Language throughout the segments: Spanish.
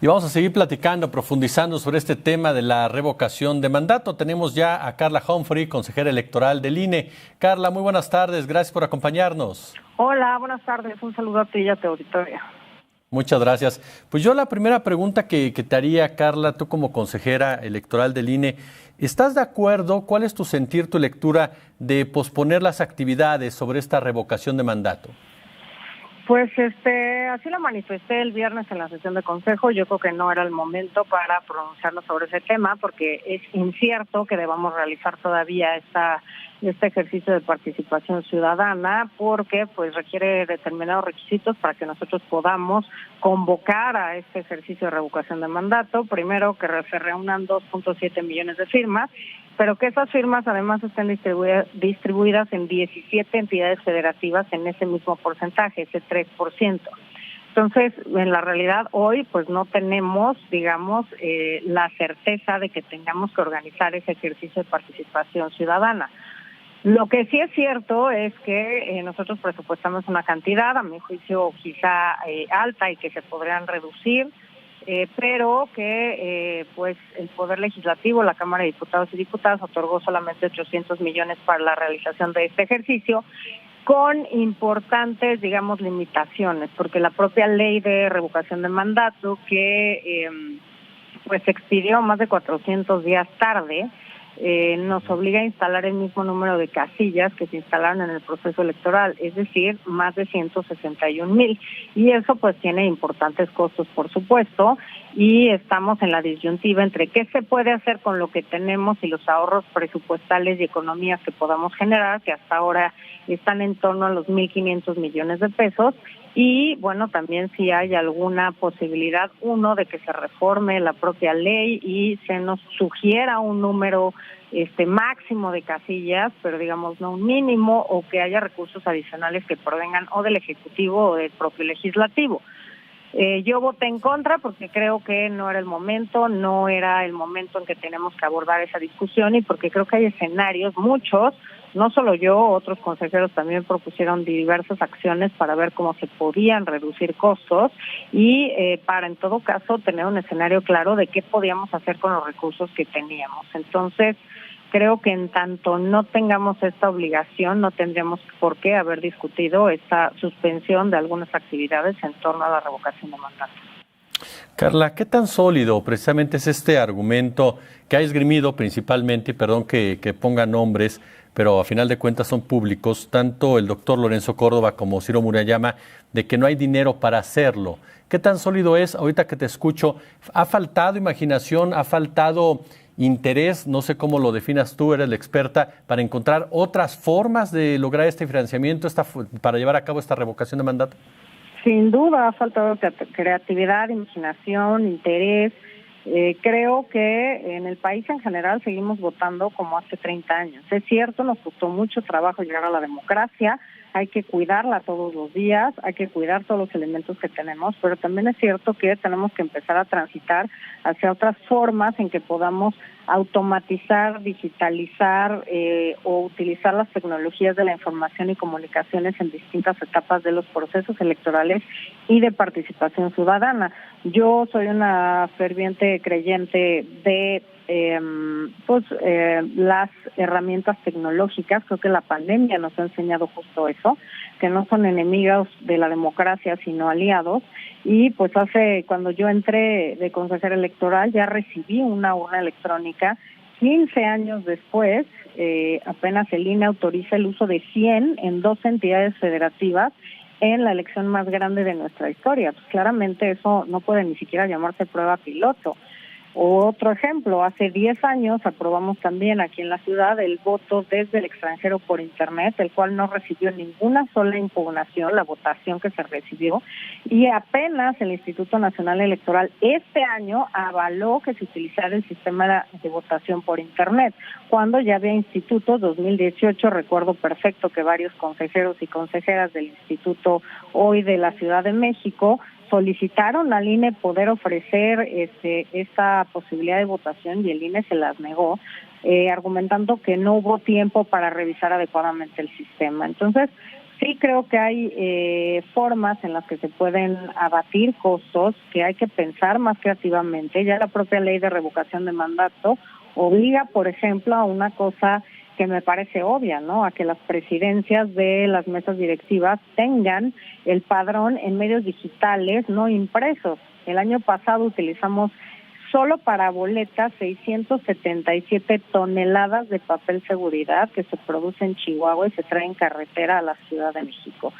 Y vamos a seguir platicando, profundizando sobre este tema de la revocación de mandato. Tenemos ya a Carla Humphrey, consejera electoral del INE. Carla, muy buenas tardes, gracias por acompañarnos. Hola, buenas tardes, un saludo a ti y a tu auditorio. Muchas gracias. Pues yo la primera pregunta que te haría, Carla, tú como consejera electoral del INE, ¿estás de acuerdo? ¿Cuál es tu sentir, tu lectura de posponer las actividades sobre esta revocación de mandato? Pues así lo manifesté el viernes en la sesión de consejo. Yo creo que no era el momento para pronunciarnos sobre ese tema porque es incierto que debamos realizar todavía este ejercicio de participación ciudadana porque pues requiere determinados requisitos para que nosotros podamos convocar a este ejercicio de revocación de mandato. Primero, que se reúnan 2.7 millones de firmas, pero que esas firmas además estén distribuidas en 17 entidades federativas en ese mismo porcentaje, ese 3%. Entonces, en la realidad hoy pues no tenemos, digamos, la certeza de que tengamos que organizar ese ejercicio de participación ciudadana. Lo que sí es cierto es que nosotros presupuestamos una cantidad, a mi juicio quizá alta y que se podrían reducir, pero que pues el Poder Legislativo, la Cámara de Diputados y Diputadas, otorgó solamente 800 millones para la realización de este ejercicio, con importantes, digamos, limitaciones, porque la propia ley de revocación de mandato, que pues expidió más de 400 días tarde, nos obliga a instalar el mismo número de casillas que se instalaron en el proceso electoral, es decir, más de 161,000. Y eso pues tiene importantes costos, por supuesto, y estamos en la disyuntiva entre qué se puede hacer con lo que tenemos y los ahorros presupuestales y economías que podamos generar, que hasta ahora están en torno a los 1,500 millones de pesos, y bueno, también si hay alguna posibilidad, uno, de que se reforme la propia ley y se nos sugiera un número máximo de casillas, pero digamos no un mínimo, o que haya recursos adicionales que provengan o del Ejecutivo o del propio Legislativo. Yo voté en contra porque creo que no era el momento en que tenemos que abordar esa discusión, y porque creo que hay escenarios, muchos, no solo yo, otros consejeros también propusieron diversas acciones para ver cómo se podían reducir costos y para en todo caso tener un escenario claro de qué podíamos hacer con los recursos que teníamos. Entonces, creo que en tanto no tengamos esta obligación, no tendríamos por qué haber discutido esta suspensión de algunas actividades en torno a la revocación de mandato. Carla, ¿qué tan sólido precisamente es este argumento que ha esgrimido principalmente, y perdón que ponga nombres, pero a final de cuentas son públicos, tanto el doctor Lorenzo Córdoba como Ciro Murayama, de que no hay dinero para hacerlo? ¿Qué tan sólido es? Ahorita que te escucho, ¿ha faltado imaginación, ha faltado interés, no sé cómo lo definas tú, eres la experta, para encontrar otras formas de lograr este financiamiento para llevar a cabo esta revocación de mandato? Sin duda ha faltado creatividad, imaginación, interés. Creo que en el país en general seguimos votando como hace 30 años. Es cierto, nos costó mucho trabajo llegar a la democracia, hay que cuidarla todos los días, hay que cuidar todos los elementos que tenemos, pero también es cierto que tenemos que empezar a transitar hacia otras formas en que podamos automatizar, digitalizar o utilizar las tecnologías de la información y comunicaciones en distintas etapas de los procesos electorales y de participación ciudadana. Yo soy una ferviente creyente de las herramientas tecnológicas. Creo que la pandemia nos ha enseñado justo eso, que no son enemigos de la democracia, sino aliados. Y pues cuando yo entré de consejera electoral, ya recibí una urna electrónica. 15 años después, apenas el INE autoriza el uso de 100 en 2 entidades federativas en la elección más grande de nuestra historia. Pues claramente eso no puede ni siquiera llamarse prueba piloto. Otro ejemplo, hace 10 años aprobamos también aquí en la ciudad el voto desde el extranjero por Internet, el cual no recibió ninguna sola impugnación, la votación que se recibió, y apenas el Instituto Nacional Electoral este año avaló que se utilizara el sistema de votación por Internet, cuando ya había institutos. 2018, recuerdo perfecto que varios consejeros y consejeras del instituto hoy de la Ciudad de México solicitaron al INE poder ofrecer esta posibilidad de votación, y el INE se las negó, argumentando que no hubo tiempo para revisar adecuadamente el sistema. Entonces, Sí creo que hay formas en las que se pueden abatir costos, que hay que pensar más creativamente. Ya la propia ley de revocación de mandato obliga, por ejemplo, a una cosa que me parece obvia, ¿no? A que las presidencias de las mesas directivas tengan el padrón en medios digitales, no impresos. El año pasado utilizamos solo para boletas 677 toneladas de papel seguridad que se produce en Chihuahua y se trae en carretera a la Ciudad de México.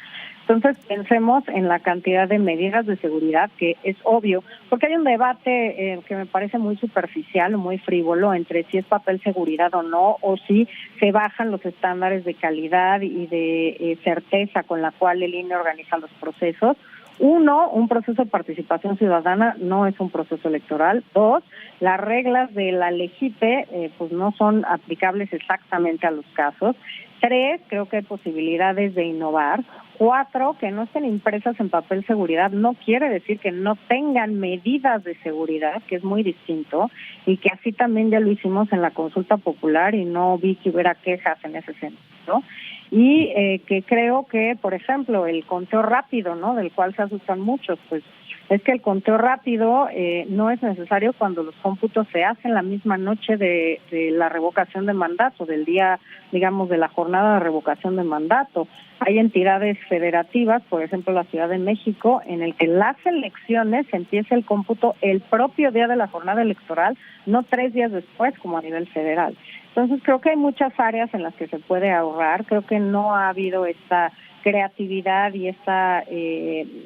Entonces pensemos en la cantidad de medidas de seguridad, que es obvio, porque hay un debate que me parece muy superficial, muy frívolo, entre si es papel seguridad o no, o si se bajan los estándares de calidad y de certeza con la cual el INE organiza los procesos. Uno, un proceso de participación ciudadana no es un proceso electoral. Dos, las reglas de la LEGIPE pues no son aplicables exactamente a los casos. Tres, creo que hay posibilidades de innovar. Cuatro, que no estén impresas en papel seguridad no quiere decir que no tengan medidas de seguridad, que es muy distinto, y que así también ya lo hicimos en la consulta popular y no vi que hubiera quejas en ese sentido. Y que creo que, por ejemplo, el conteo rápido, ¿no?, del cual se asustan muchos, pues es que el conteo rápido no es necesario cuando los cómputos se hacen la misma noche de la revocación de mandato, del día, digamos, de la jornada de revocación de mandato. Hay entidades federativas, por ejemplo la Ciudad de México, en el que las elecciones empieza el cómputo el propio día de la jornada electoral, no 3 días después como a nivel federal. Entonces creo que hay muchas áreas en las que se puede ahorrar, creo que no ha habido esta creatividad y esta,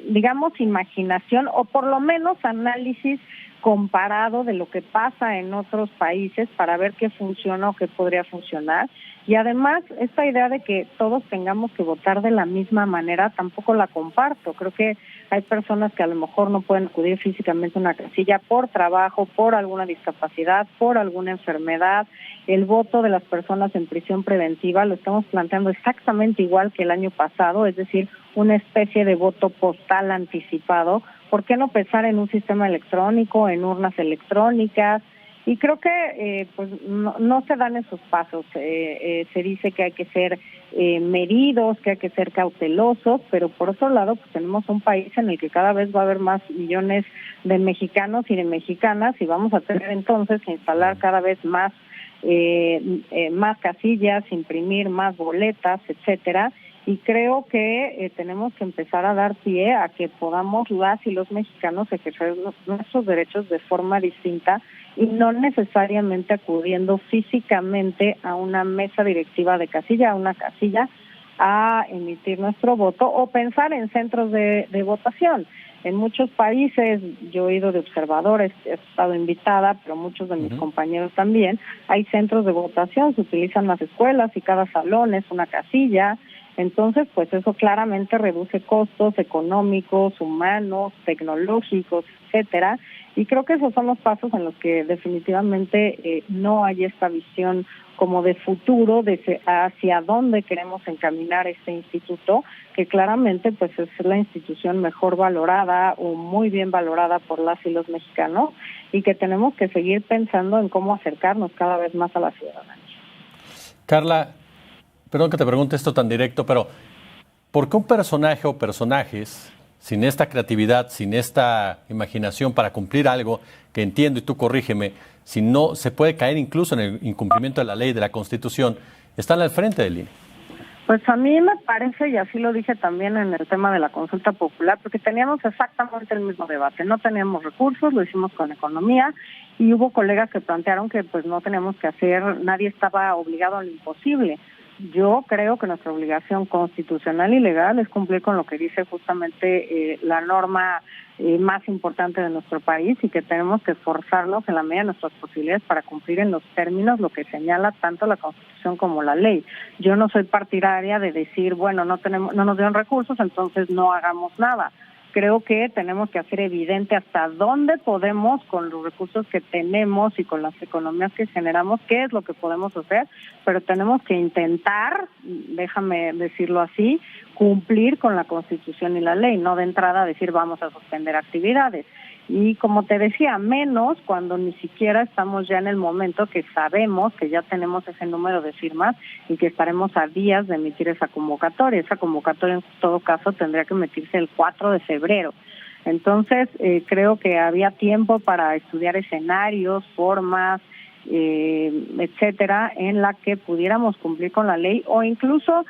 digamos, imaginación o por lo menos análisis comparado de lo que pasa en otros países para ver qué funciona o qué podría funcionar. Y además, esta idea de que todos tengamos que votar de la misma manera, tampoco la comparto. Creo que hay personas que a lo mejor no pueden acudir físicamente a una casilla por trabajo, por alguna discapacidad, por alguna enfermedad. El voto de las personas en prisión preventiva lo estamos planteando exactamente igual que el año pasado, es decir, una especie de voto postal anticipado. ¿Por qué no pensar en un sistema electrónico, en urnas electrónicas? Y creo que pues no se dan esos pasos. Se dice que hay que ser medidos, que hay que ser cautelosos, pero por otro lado pues tenemos un país en el que cada vez va a haber más millones de mexicanos y de mexicanas y vamos a tener entonces que instalar cada vez más casillas, imprimir más boletas, etcétera. Y creo que tenemos que empezar a dar pie a que podamos las y los mexicanos ejercer nuestros derechos de forma distinta y no necesariamente acudiendo físicamente a una mesa directiva de casilla, a una casilla, a emitir nuestro voto o pensar en centros de votación. En muchos países, yo he ido de observadores, he estado invitada, pero muchos de mis compañeros también, hay centros de votación, se utilizan las escuelas y cada salón es una casilla. Entonces, pues eso claramente reduce costos económicos, humanos, tecnológicos, etcétera. Y creo que esos son los pasos en los que definitivamente no hay esta visión como de futuro, de hacia dónde queremos encaminar este instituto, que claramente pues es la institución mejor valorada o muy bien valorada por las y los mexicanos y que tenemos que seguir pensando en cómo acercarnos cada vez más a la ciudadanía. Carla, perdón que te pregunte esto tan directo, pero ¿por qué un personaje o personajes sin esta creatividad, sin esta imaginación para cumplir algo que entiendo y tú corrígeme, si no se puede caer incluso en el incumplimiento de la ley, de la Constitución, están al frente del INE? Pues a mí me parece, y así lo dije también en el tema de la consulta popular, porque teníamos exactamente el mismo debate, no teníamos recursos, lo hicimos con economía, y hubo colegas que plantearon que pues no teníamos que hacer, nadie estaba obligado a lo imposible. Yo creo que nuestra obligación constitucional y legal es cumplir con lo que dice justamente la norma más importante de nuestro país y que tenemos que esforzarnos en la medida de nuestras posibilidades para cumplir en los términos lo que señala tanto la Constitución como la ley. Yo no soy partidaria de decir, bueno, no nos dieron recursos, entonces no hagamos nada. Creo que tenemos que hacer evidente hasta dónde podemos, con los recursos que tenemos y con las economías que generamos, qué es lo que podemos hacer, pero tenemos que intentar, déjame decirlo así, cumplir con la Constitución y la ley, no de entrada decir vamos a suspender actividades. Y como te decía, menos cuando ni siquiera estamos ya en el momento que sabemos que ya tenemos ese número de firmas y que estaremos a días de emitir esa convocatoria. Esa convocatoria en todo caso tendría que emitirse el 4 de febrero. Entonces, creo que había tiempo para estudiar escenarios, formas, etcétera, en la que pudiéramos cumplir con la ley o incluso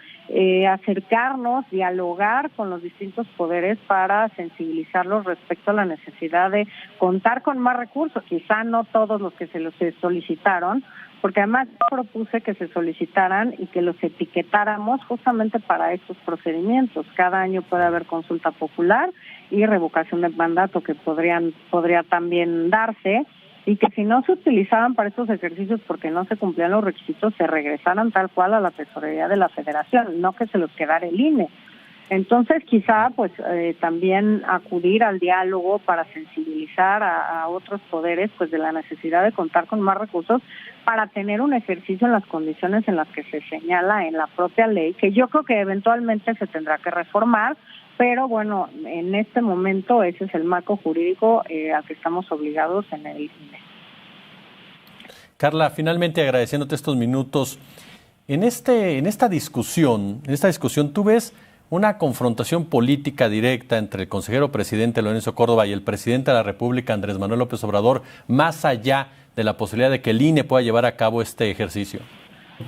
acercarnos, dialogar con los distintos poderes para sensibilizarlos respecto a la necesidad de contar con más recursos, quizá no todos los que se los solicitaron, porque además propuse que se solicitaran y que los etiquetáramos justamente para estos procedimientos. Cada año puede haber consulta popular y revocación de mandato que podría también darse, y que si no se utilizaban para estos ejercicios porque no se cumplían los requisitos, se regresaran tal cual a la tesorería de la Federación, no que se los quedara el INE. Entonces, quizá pues también acudir al diálogo para sensibilizar a otros poderes pues de la necesidad de contar con más recursos para tener un ejercicio en las condiciones en las que se señala en la propia ley, que yo creo que eventualmente se tendrá que reformar, pero bueno, en este momento ese es el marco jurídico al que estamos obligados en el INE. Carla, finalmente agradeciéndote estos minutos. En esta discusión, ¿tú ves una confrontación política directa entre el consejero presidente Lorenzo Córdoba y el presidente de la República, Andrés Manuel López Obrador, más allá de la posibilidad de que el INE pueda llevar a cabo este ejercicio?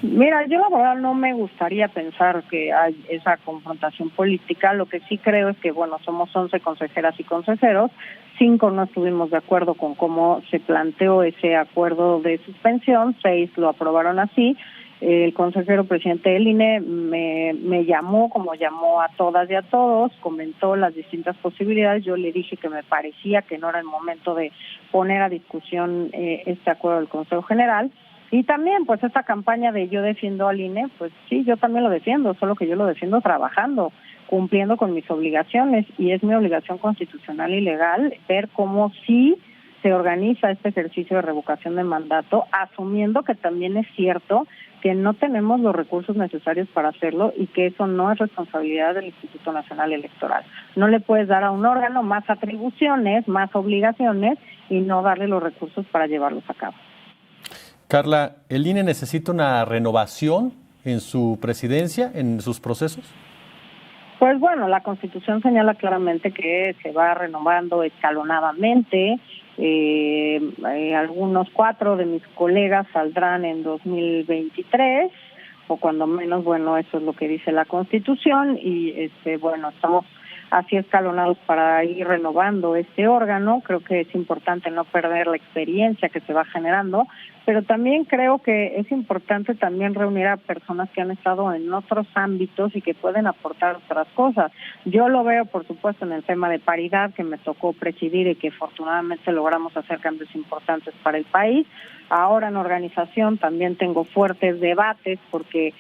Mira, yo la verdad no me gustaría pensar que hay esa confrontación política. Lo que sí creo es que, bueno, somos 11 consejeras y consejeros, 5 no estuvimos de acuerdo con cómo se planteó ese acuerdo de suspensión, 6 lo aprobaron así. El consejero presidente del INE me llamó, como llamó a todas y a todos, comentó las distintas posibilidades. Yo le dije que me parecía que no era el momento de poner a discusión este acuerdo del Consejo General. Y también, pues, esta campaña de yo defiendo al INE, pues sí, yo también lo defiendo, solo que yo lo defiendo trabajando, cumpliendo con mis obligaciones, y es mi obligación constitucional y legal ver cómo sí se organiza este ejercicio de revocación de mandato, asumiendo que también es cierto que no tenemos los recursos necesarios para hacerlo y que eso no es responsabilidad del Instituto Nacional Electoral. No le puedes dar a un órgano más atribuciones, más obligaciones y no darle los recursos para llevarlos a cabo. Carla, ¿el INE necesita una renovación en su presidencia, en sus procesos? Pues bueno, la Constitución señala claramente que se va renovando escalonadamente. Algunos 4 de mis colegas saldrán en 2023, o cuando menos, bueno, eso es lo que dice la Constitución, y bueno, estamos así escalonados para ir renovando este órgano. Creo que es importante no perder la experiencia que se va generando, pero también creo que es importante también reunir a personas que han estado en otros ámbitos y que pueden aportar otras cosas. Yo lo veo, por supuesto, en el tema de paridad, que me tocó presidir y que afortunadamente logramos hacer cambios importantes para el país. Ahora en organización también tengo fuertes debates porque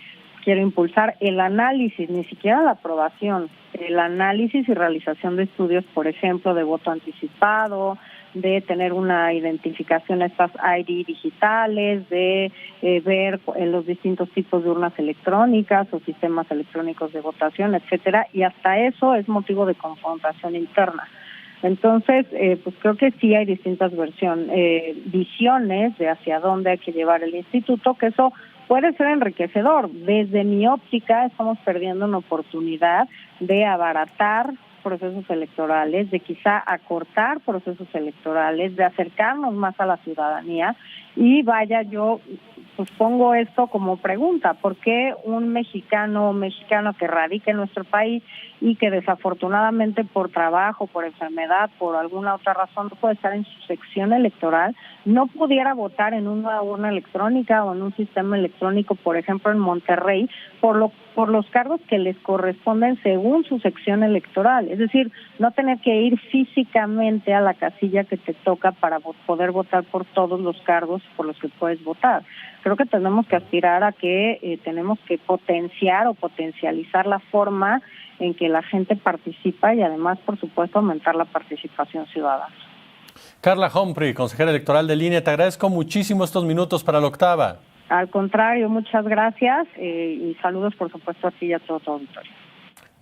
quiero impulsar el análisis, ni siquiera la aprobación, el análisis y realización de estudios, por ejemplo, de voto anticipado, de tener una identificación a estas ID digitales, de ver los distintos tipos de urnas electrónicas o sistemas electrónicos de votación, etcétera, y hasta eso es motivo de confrontación interna. Entonces, pues creo que sí hay distintas visiones de hacia dónde hay que llevar el instituto, que eso puede ser enriquecedor. Desde mi óptica estamos perdiendo una oportunidad de abaratar procesos electorales, de quizá acortar procesos electorales, de acercarnos más a la ciudadanía. Y vaya, yo pues pongo esto como pregunta: ¿por qué un mexicano o mexicano que radica en nuestro país y que desafortunadamente por trabajo, por enfermedad, por alguna otra razón no puede estar en su sección electoral, no pudiera votar en una urna electrónica o en un sistema electrónico, por ejemplo en Monterrey, por los cargos que les corresponden según su sección electoral? Es decir, no tener que ir físicamente a la casilla que te toca para poder votar por todos los cargos por los que puedes votar. Creo que tenemos que aspirar a que tenemos que potenciar o potencializar la forma en que la gente participa y además, por supuesto, aumentar la participación ciudadana. Carla Humphrey, consejera electoral del INE, te agradezco muchísimo estos minutos para la octava. Al contrario, muchas gracias y saludos, por supuesto, a ti y a todo tu auditorio.